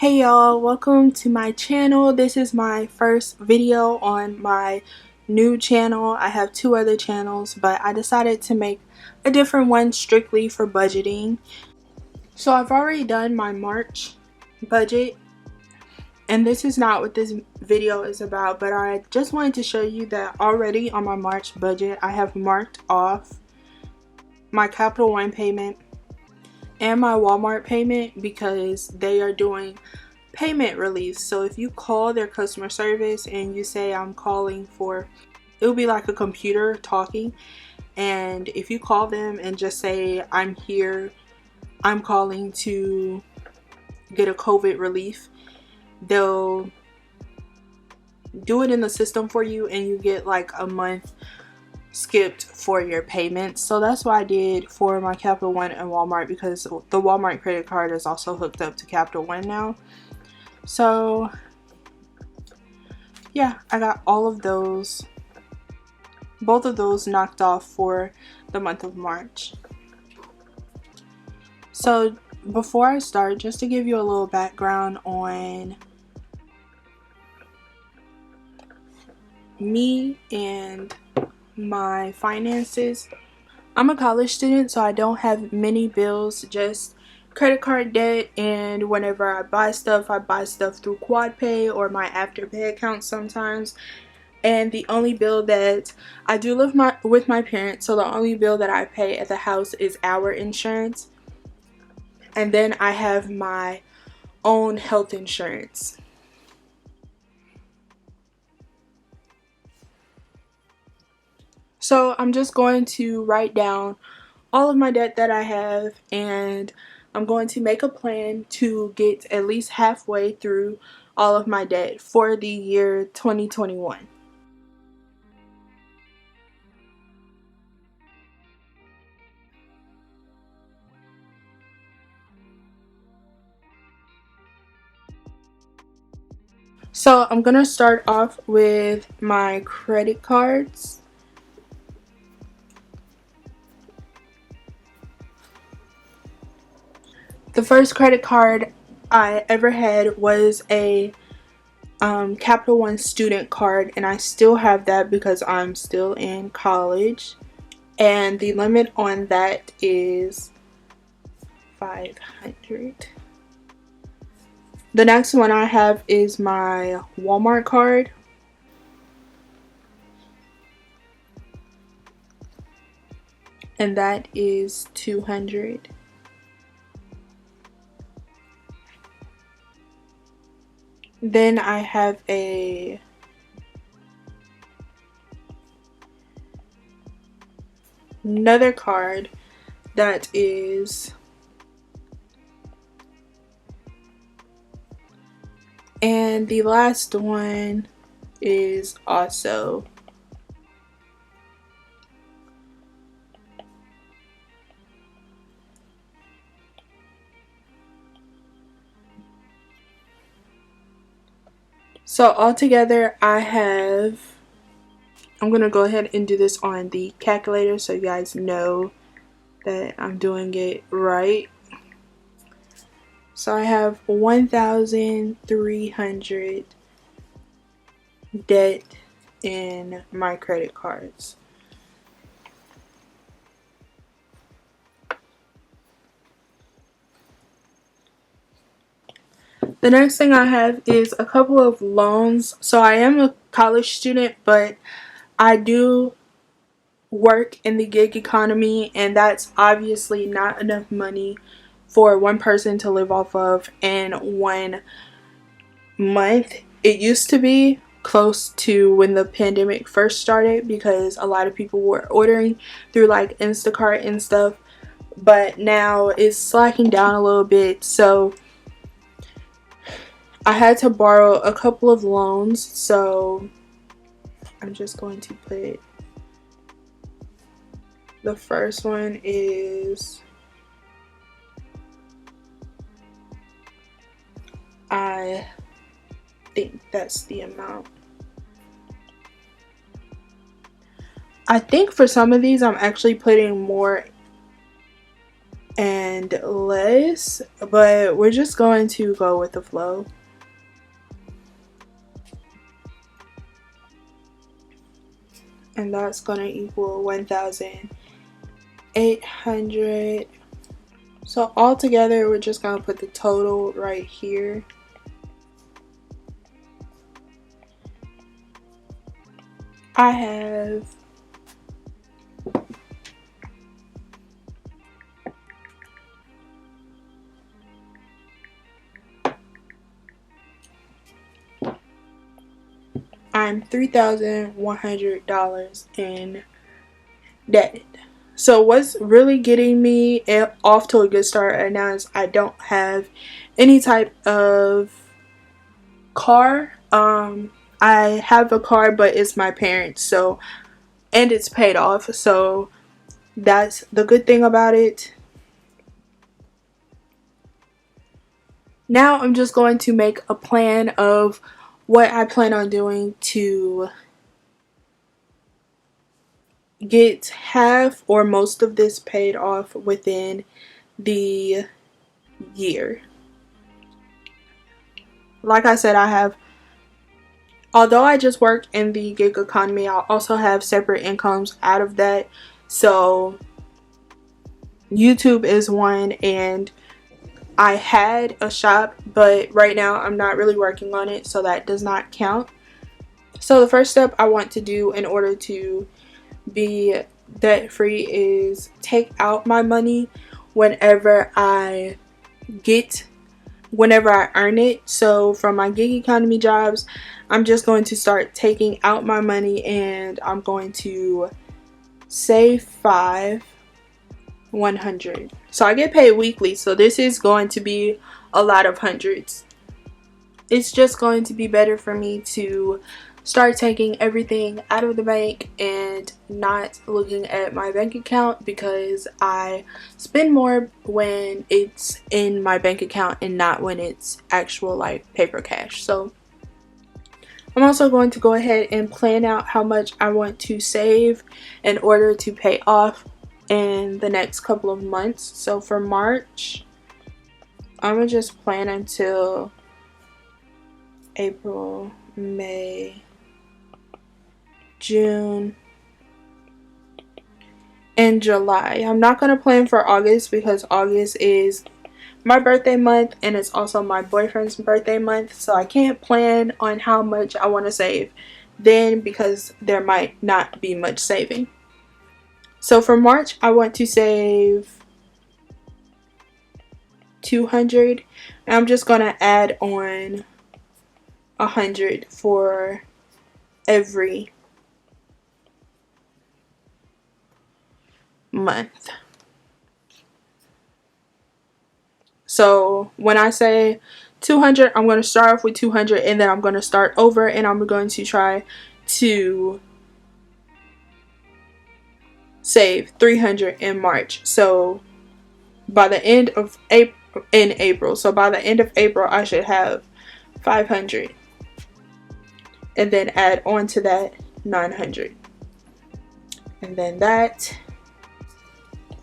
Hey y'all, welcome to my channel. This is my first video on my new channel. I have two other channels, but I decided to make a different one strictly for budgeting. So I've already done my March budget, and this is not what this video is about, but I just wanted to show you that already on my March budget I have marked off my Capital One payment and my Walmart payment because they are doing payment relief. So if you call their customer service and you say I'm calling for, it'll be like a computer talking, and if you call them and just say I'm here, I'm calling to get a COVID relief, they'll do it in the system for you and you get like a month skipped for your payments. So that's what I did for my Capital One and Walmart, because the Walmart credit card is also hooked up to Capital One now. So yeah, I got all of those, both of those knocked off for the month of March. So before I start, just to give you a little background on me and my finances. I'm a college student, so I don't have many bills, just credit card debt, and whenever I buy stuff through QuadPay or my Afterpay account sometimes. And the only bill that I do live with my parents, so the only bill that I pay at the house is our insurance. And then I have my own health insurance. So I'm just going to write down all of my debt that I have, and I'm going to make a plan to get at least halfway through all of my debt for the year 2021. So I'm gonna start off with my credit cards. The first credit card I ever had was a Capital One student card, and I still have that because I'm still in college, and the limit on that is $500. The next one I have is my Walmart card, and that is $200. Then I have another card that is, and the last one is also so altogether I'm gonna go ahead and do this on the calculator so you guys know that I'm doing it right. So I have 1,300 debt in my credit cards. The next thing I have is a couple of loans. So I am a college student, but I do work in the gig economy, and that's obviously not enough money for one person to live off of in 1 month. It used to be close to when the pandemic first started because a lot of people were ordering through like Instacart and stuff, but now it's slacking down a little bit. So I had to borrow a couple of loans, so I'm just going to put, the first one is, I think that's the amount. I think for some of these I'm actually putting more and and less, but we're just going to go with the flow. And that's gonna equal 1,800. So all together, we're just gonna put the total right here. I have I'm $3,100 in debt. So what's really getting me off to a good start right now is I don't have any type of car. I have a car, but it's my parents', so, and it's paid off, so that's the good thing about it. Now I'm just going to make a plan of what I plan on doing to get half or most of this paid off within the year. Like I said, although I just work in the gig economy, I also have separate incomes out of that. So YouTube is one, and I had a shop, but right now I'm not really working on it, so that does not count. So the first step I want to do in order to be debt free is take out my money whenever I earn it. So from my gig economy jobs, I'm just going to start taking out my money, and I'm going to save 100. So I get paid weekly, so this is going to be a lot of hundreds. It's just going to be better for me to start taking everything out of the bank and not looking at my bank account, because I spend more when it's in my bank account and not when it's actual like paper cash. So I'm also going to go ahead and plan out how much I want to save in order to pay off in the next couple of months. So for March, I'm gonna just plan until April, May, June, and July. I'm not gonna plan for August because August is my birthday month and it's also my boyfriend's birthday month, so I can't plan on how much I want to save then because there might not be much saving. So for March, I want to save 200, and I'm just gonna add on 100 for every month. So when I say 200, I'm going to start off with 200, and then I'm going to start over, and I'm going to try to save 300 in March. So by the end of April, so by the end of April, I should have 500, and then add on to that 900, and then that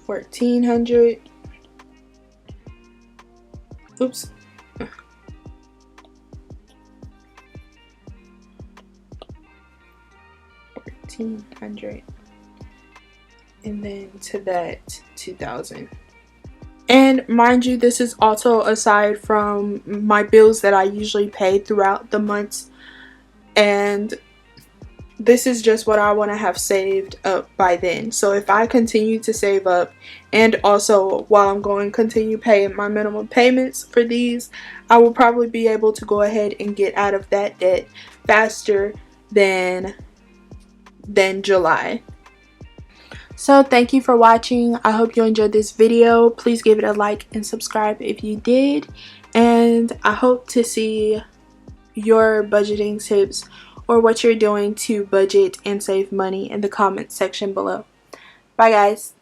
1400. Oops. 1400, and then to that 2000. And mind you, this is also aside from my bills that I usually pay throughout the months, and this is just what I want to have saved up by then. So if I continue to save up, and also while I'm going to continue paying my minimum payments for these, I will probably be able to go ahead and get out of that debt faster than July. So thank you for watching. I hope you enjoyed this video. Please give it a like and subscribe if you did, and I hope to see your budgeting tips or what you're doing to budget and save money in the comments section below. Bye guys.